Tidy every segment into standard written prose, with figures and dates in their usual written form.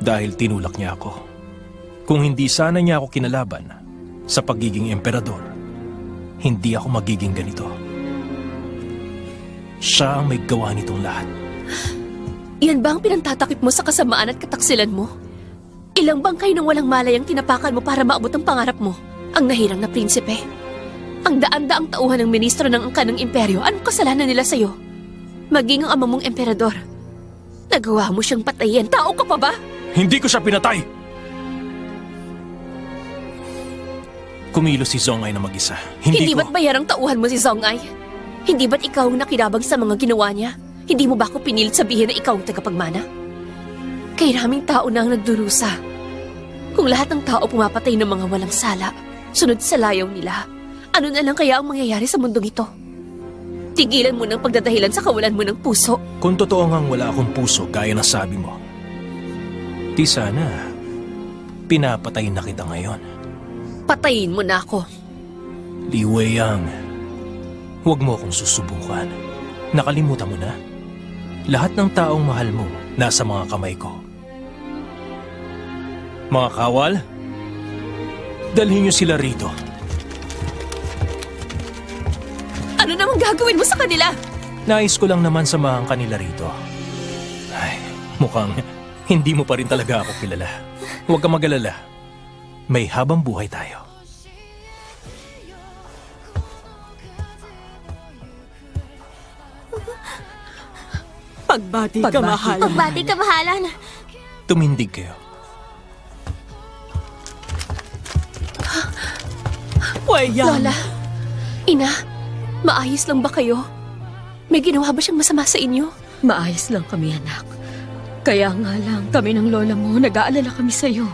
Dahil tinulak niya ako. Kung hindi sana niya ako kinalaban sa pagiging emperador, hindi ako magiging ganito. Siya ang may gawa nitong lahat. Yan ba ang pinantatakip mo sa kasamaan at kataksilan mo? Ilang bangkay ng walang malay ang tinapakan mo para maabot ang pangarap mo? Ang nahirang na prinsipe. Ang daan-daang tauhan ng ministro ng angkan ng imperyo, anong kasalanan nila sa'yo? Maging ang ama mong emperador. Nagawa mo siyang patayin. Tao ka pa ba? Hindi ko siya pinatay! Kumilos si Zongay na mag-isa. Hindi ba't bayarang tauhan mo si Zongay? Hindi ba't ikaw ang nakilabag sa mga ginawa niya? Hindi mo ba ako pinilit sabihin na ikaw ang tagapagmana? Kay raming tao na ang nagdurusa. Kung lahat ng tao pumapatay ng mga walang sala, sunod sa layaw nila, ano na lang kaya ang mangyayari sa mundong ito? Tigilan mo ng pagdadahilan sa kawalan mo ng puso. Kung totoo ngang wala akong puso gaya ng sabi mo, di sana pinapatayin na kita ngayon. Patayin mo na ako. Li Weiyang, huwag mo akong susubukan. Nakalimutan mo na? Lahat ng taong mahal mo nasa mga kamay ko. Mga kawal, dalhin niyo sila rito. Ano namang gagawin mo sa kanila? Nais ko lang naman samahan kanila rito. Ay, mukhang hindi mo pa rin talaga ako kilala. Huwag kang mag-alala. May habang buhay tayo. Pagbati ka, mahalan. Pagbati ka, mahalan. Tumindig kayo. Weiyang. Lola, Ina, maayos lang ba kayo? May ginawa ba siyang masama sa inyo? Maayos lang kami, anak. Kaya nga lang, kami ng lola mo, nag-aalala kami sa'yo.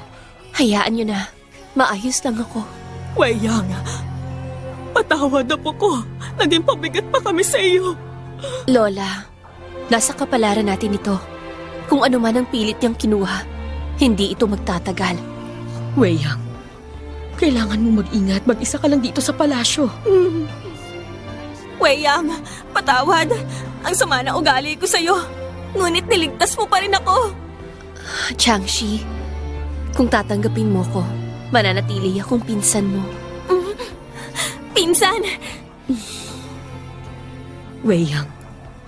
Hayaan niyo na. Maayos lang ako. Weiyang, patawad na po ko. Naging pabigat pa kami sa iyo. Lola, nasa kapalaran natin ito. Kung ano man ang pilit niyang kinuha, hindi ito magtatagal. Weiyang, kailangan mo mag-ingat. Mag-isa ka lang dito sa palasyo. Weiyang, patawad. Ang sama na ugali ko sa'yo. Ngunit niligtas mo pa rin ako. Changshi, kung tatanggapin mo ko, mananatili akong pinsan mo. Pinsan! Weiyang,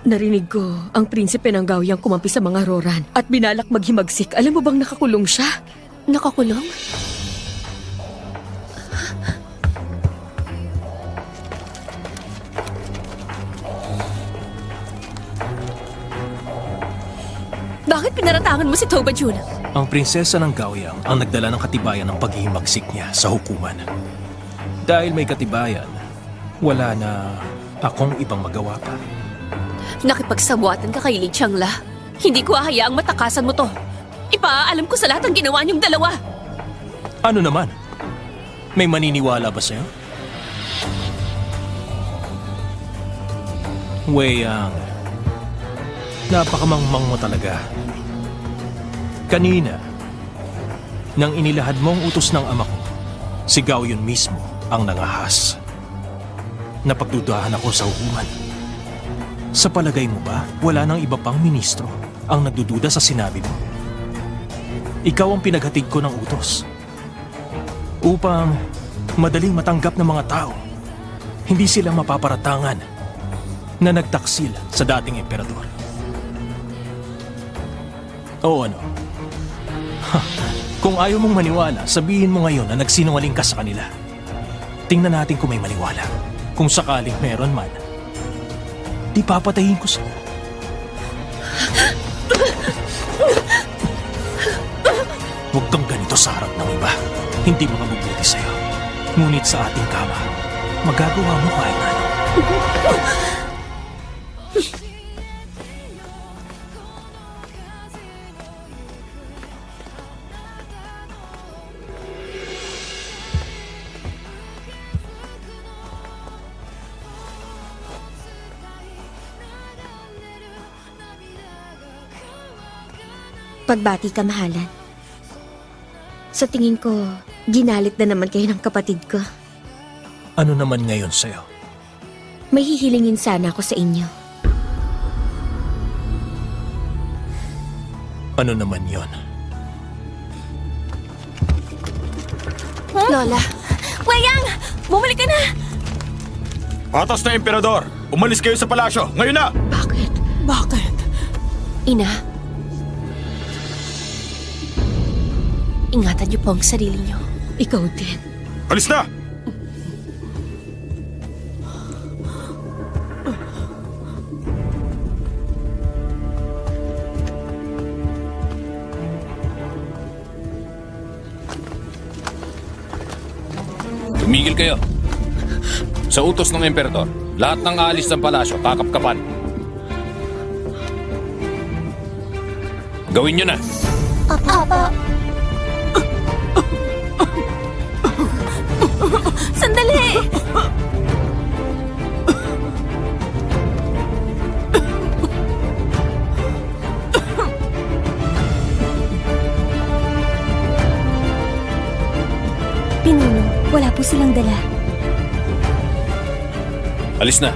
narinig ko ang prinsipe ng Gaoyang kumampi sa mga Roran at binalak maghimagsik. Alam mo bang nakakulong siya? Nakakulong? Bakit pinaratangan mo si Toba Jun? Ang prinsesa ng Gaoyang ang nagdala ng katibayan ng paghihimagsik niya sa hukuman. Dahil may katibayan, wala na akong ibang magawa pa. Nakipagsabuatan ka kay Li Changla. Hindi ko hahayaang matakasan mo to. Ipaalam ko sa lahat ang ginawa niyong dalawa. Ano naman? May maniniwala ba sa'yo? Weiyang, napakamangmang mo talaga. Kanina, nang inilahad mo ang utos ng ama ko, si Gao Yun mismo ang nangahas. Napagdudahan ako sa hukuman. Sa palagay mo ba, wala nang iba pang ministro ang nagdududa sa sinabi mo? Ikaw ang pinaghatid ko ng utos. Upang madaling matanggap ng mga tao, hindi sila mapaparatangan na nagtaksil sa dating emperador. Oo, ano? Kung ayaw mong maniwala, sabihin mo ngayon na nagsinungaling ka sa kanila. Tingnan natin kung may maniwala. Kung sakaling meron man, di papatayin ko siya. Huwag kang ganito sa harap ng iba. Hindi makabubuti sa'yo. Ngunit sa ating kama, magagawa mo kahit ano. Pagbati ka, mahalan. Sa tingin ko, ginalit na naman kayo ng kapatid ko. Ano naman ngayon sa'yo? May hihilingin sana ako sa inyo. Ano naman yon? Lola, Weyang! Bumalik ka na! Patas na, Emperador! Umalis kayo sa palasyo! Ngayon na! Bakit? Bakit? Ina. Ingatan niyo po ang sarili niyo. Ikaw din. Alis na! Tumigil kayo. Sa utos ng Emperador, lahat ng aalis ng palasyo, kakapkapan. Gawin nyo na. Sandali! Pinuno, wala po silang dala. Alis na.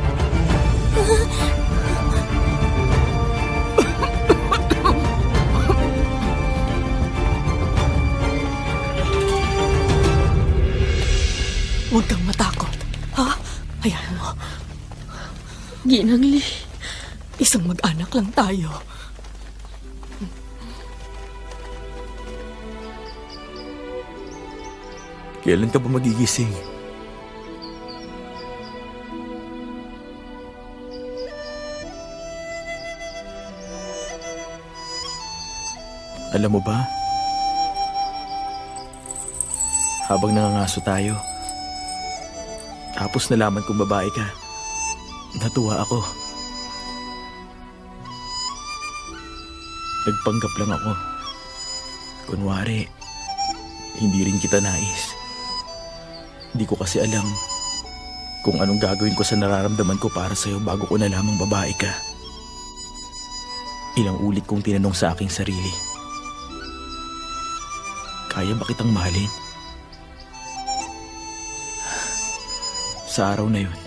Huwag kang matakot. Ha? Hayaan mo. Ginang Li. Isang mag-anak lang tayo. Kailan ka ba magigising? Alam mo ba? Habang nangangaso tayo, tapos nalaman kong babae ka, natuwa ako. Nagpanggap lang ako. Kunwari, hindi rin kita nais. Hindi ko kasi alam kung anong gagawin ko sa nararamdaman ko para sa'yo bago ko nalamang babae ka. Ilang ulit kong tinanong sa aking sarili, kaya ba kitang mahalin? Sa araw na yun,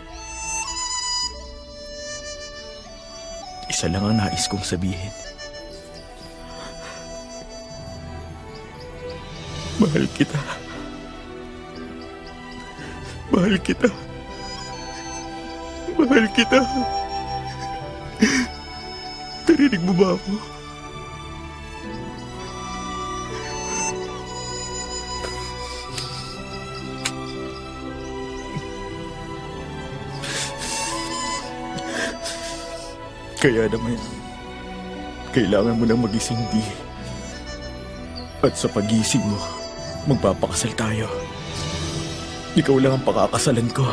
isa lang ang nais kong sabihin. Mahal kita. Mahal kita. Mahal kita. Narinig mo ba ako? Kaya naman, kailangan mo nang magising, Di. At sa pagising mo, magpapakasal tayo. Ikaw lang ang pakakasalan ko.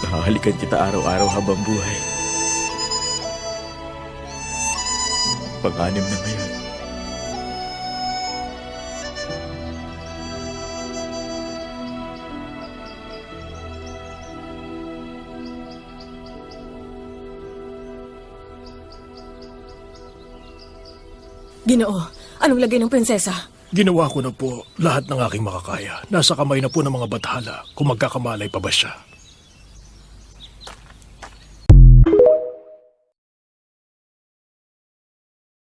Hahalikan kita araw-araw habang buhay. Pang-anim na ngayon. Ginoo, anong lagay ng prinsesa? Ginawa ko na po lahat ng aking makakaya. Nasa kamay na po ng mga bathala kung magkakamalay pa ba siya.